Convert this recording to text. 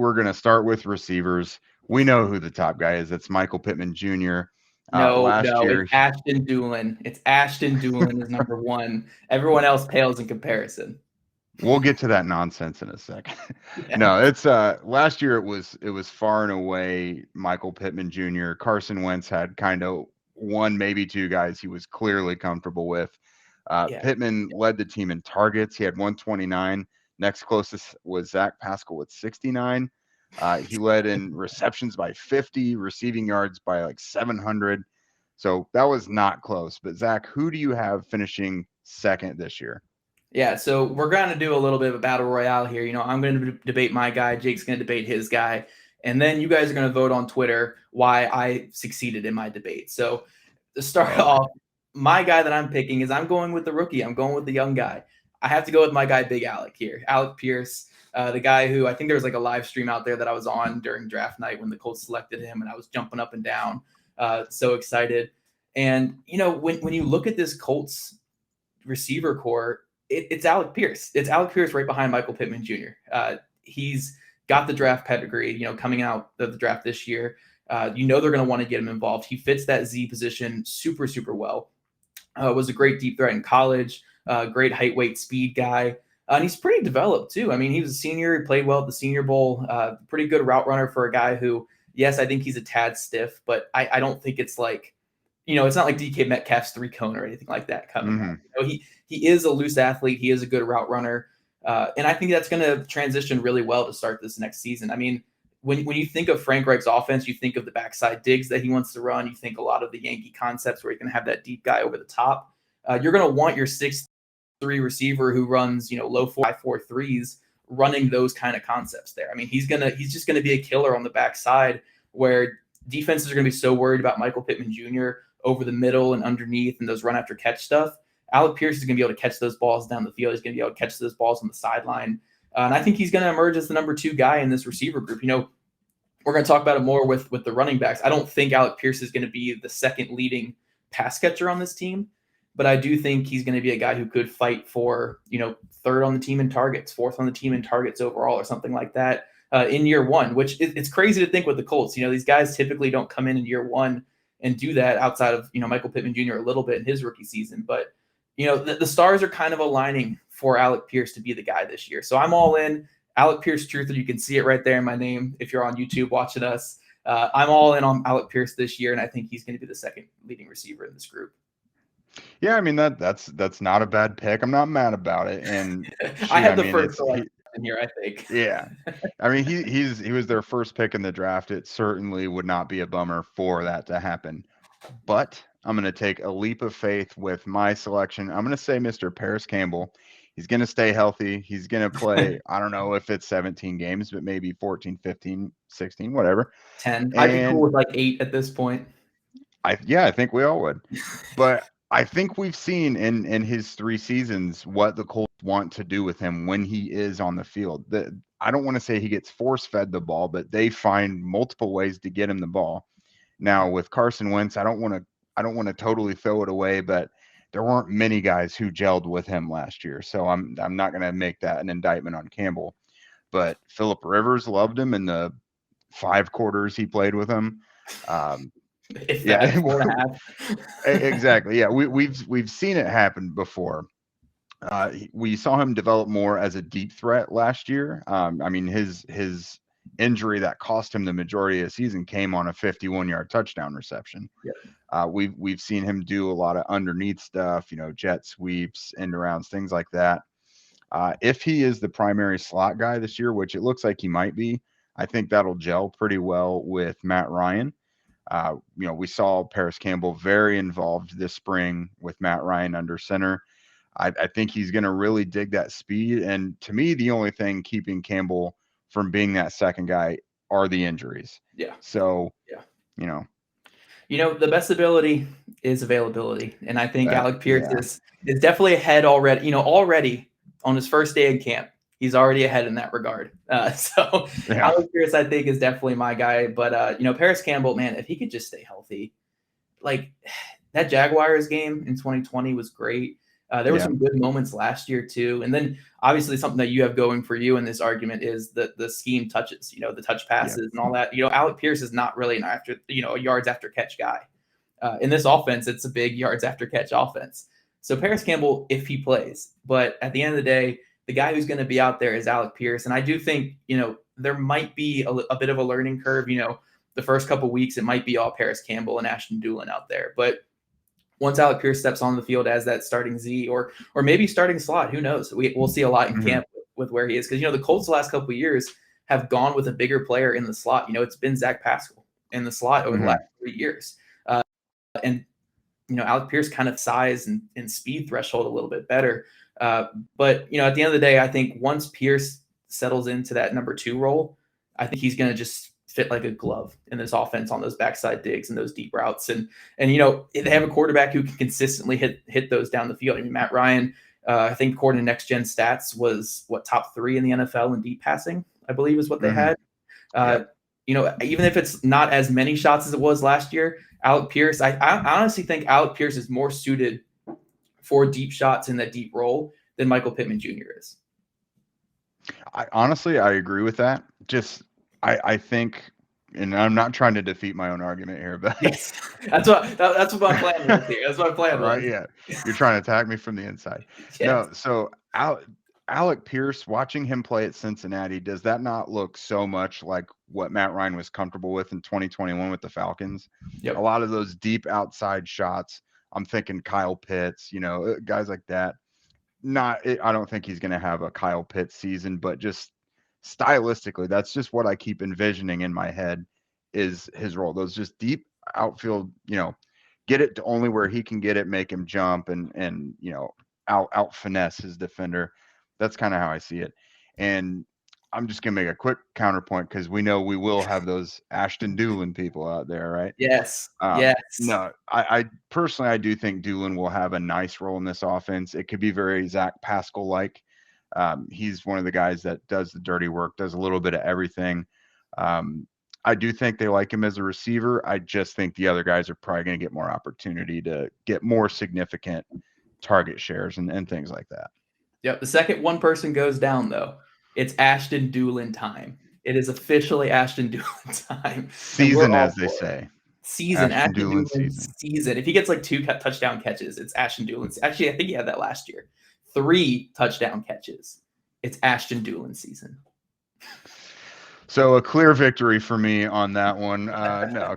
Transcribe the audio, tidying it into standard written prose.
We're going to start with receivers. We know who the top guy is. It's Michael Pittman Jr. No, Last year, it's Ashton Doolin. It's Ashton Doolin is number one. Everyone else pales in comparison. we'll get to that nonsense in a second. Yeah. No, it's last year it was far and away Michael Pittman Jr. Carson Wentz had kind of one, maybe two guys he was clearly comfortable with. Yeah. Pittman led the team in targets. He had 129. Next closest was Zach Pascal with 69. He led in receptions by 50, receiving yards by like 700. So that was not close. But Zach, who do you have finishing second this year? Yeah, so we're going to do a little bit of a battle royale here. I'm going to debate my guy. Jake's going to debate his guy. And then you guys are going to vote on Twitter why I succeeded in my debate. So to start off, my guy that I'm picking is I'm going with the rookie. I'm going with the young guy. I have to go with my guy, Big Alec here. Alec Pierce, the guy who I think there was like a live stream out there that I was on during draft night when the Colts selected him, and I was jumping up and down, so excited. And, when you look at this Colts receiver core, it's Alec Pierce. It's Alec Pierce right behind Michael Pittman Jr. He's got the draft pedigree, coming out of the draft this year. They're going to want to get him involved. He fits that Z position super, super well. Was a great deep threat in college, great height, weight, speed guy. And he's pretty developed too. I mean, he was a senior. He played well at the Senior Bowl. Pretty good route runner for a guy who, yes, I think he's a tad stiff, but I don't think it's like, it's not like DK Metcalf's 3-cone or anything like that coming out. He is a loose athlete. He is a good route runner. And I think that's going to transition really well to start this next season. I mean, when you think of Frank Reich's offense, you think of the backside digs that he wants to run. You think a lot of the Yankee concepts where you're going to have that deep guy over the top. You're going to want your 6'3" receiver who runs, low 4.4 threes running those kind of concepts there. I mean, he's just going to be a killer on the backside where defenses are going to be so worried about Michael Pittman Jr. over the middle and underneath and those run after catch stuff. Alec Pierce is going to be able to catch those balls down the field. He's going to be able to catch those balls on the sideline. And I think he's going to emerge as the number 2 guy in this receiver group. We're going to talk about it more with the running backs. I don't think Alec Pierce is going to be the second leading pass catcher on this team, but I do think he's going to be a guy who could fight for, third on the team in targets, fourth on the team in targets overall or something like that in year one, which it's crazy to think with the Colts. These guys typically don't come in year one and do that outside of, Michael Pittman Jr. a little bit in his rookie season. But the stars are kind of aligning for Alec Pierce to be the guy this year. So I'm all in. Alec Pierce Truther. You can see it right there in my name if you're on YouTube watching us. I'm all in on Alec Pierce this year, and I think he's going to be the second leading receiver in this group. Yeah, I mean that's not a bad pick. I'm not mad about it. And I had the first in here, I think. Yeah, I mean he was their first pick in the draft. It certainly would not be a bummer for that to happen. But I'm going to take a leap of faith with my selection. I'm going to say Mr. Parris Campbell. He's going to stay healthy. He's going to play, I don't know if it's 17 games, but maybe 14, 15, 16, whatever. 10. I'd be cool with like 8 at this point. I think we all would. But I think we've seen in his 3 seasons what the Colts want to do with him when he is on the field. I don't want to say he gets force-fed the ball, but they find multiple ways to get him the ball. Now with Carson Wentz, I don't want to totally throw it away, but there weren't many guys who gelled with him last year. So I'm not going to make that an indictment on Campbell. But Phillip Rivers loved him in the 5 quarters he played with him. If that, 4.5. Exactly. Yeah, we've seen it happen before. We saw him develop more as a deep threat last year. I mean, his injury that cost him the majority of the season came on a 51-yard touchdown reception. Yep. We've seen him do a lot of underneath stuff, jet sweeps, end arounds, things like that. If he is the primary slot guy this year, which it looks like he might be, I think that'll gel pretty well with Matt Ryan. We saw Parris Campbell very involved this spring with Matt Ryan under center. I think he's going to really dig that speed. And to me, the only thing keeping Campbell from being that second guy are the injuries. Yeah. So, the best ability is availability. And I think Alec Pierce is definitely ahead already. Already on his first day in camp, he's already ahead in that regard. Alec Pierce, I think, is definitely my guy. But, Parris Campbell, man, if he could just stay healthy, like that Jaguars game in 2020 was great. There were some good moments last year too. And then obviously something that you have going for you in this argument is the scheme touches, the touch passes and all that. Alec Pierce is not really a yards after catch guy. In this offense, it's a big yards after catch offense. So Parris Campbell, if he plays, but at the end of the day, the guy who's going to be out there is Alec Pierce. And I do think, there might be a bit of a learning curve. The first couple of weeks, it might be all Parris Campbell and Ashton Dulin out there. But once Alec Pierce steps on the field as that starting Z or maybe starting slot, who knows? We'll see a lot in camp with where he is. Because, the Colts the last couple of years have gone with a bigger player in the slot. It's been Zach Pascal in the slot over the last 3 years. And Alec Pierce kind of size and speed threshold a little bit better. But, at the end of the day, I think once Pierce settles into that number 2 role, I think he's going to just fit like a glove in this offense on those backside digs and those deep routes. And they have a quarterback who can consistently hit those down the field. I mean, Matt Ryan, I think according to Next Gen Stats was top 3 in the NFL in deep passing, I believe is what they had. Even if it's not as many shots as it was last year, Alec Pierce, I honestly think Alec Pierce is more suited for deep shots in that deep role than Michael Pittman Jr. is. I agree with that. I think, and I'm not trying to defeat my own argument here, but yes, that's what my plan was here. That's my plan, right? Yeah, you're trying to attack me from the inside. Yes. No, so Alec Pierce, watching him play at Cincinnati, does that not look so much like what Matt Ryan was comfortable with in 2021 with the Falcons? Yep. A lot of those deep outside shots. I'm thinking Kyle Pitts, guys like that. I don't think he's going to have a Kyle Pitts season, but just stylistically, that's just what I keep envisioning in my head is his role. Those just deep outfield, get it to only where he can get it, make him jump and out finesse his defender. That's kind of how I see it. And I'm just going to make a quick counterpoint because we know we will have those Ashton Dulin people out there, right? Yes. No, I personally, I do think Dulin will have a nice role in this offense. It could be very Zach Pascal-like. He's one of the guys that does the dirty work, does a little bit of everything. I do think they like him as a receiver. I just think the other guys are probably going to get more opportunity to get more significant target shares and things like that. Yep. The second one person goes down, though, it's Ashton Dulin time. It is officially Ashton Dulin time. Season, as they say. Season. Ashton Dulin season. If he gets like 2 touchdown catches, it's Ashton Dulin. Actually, I think he had that last year. 3 touchdown catches. It's Ashton Dulin season. So a clear victory for me on that one. No,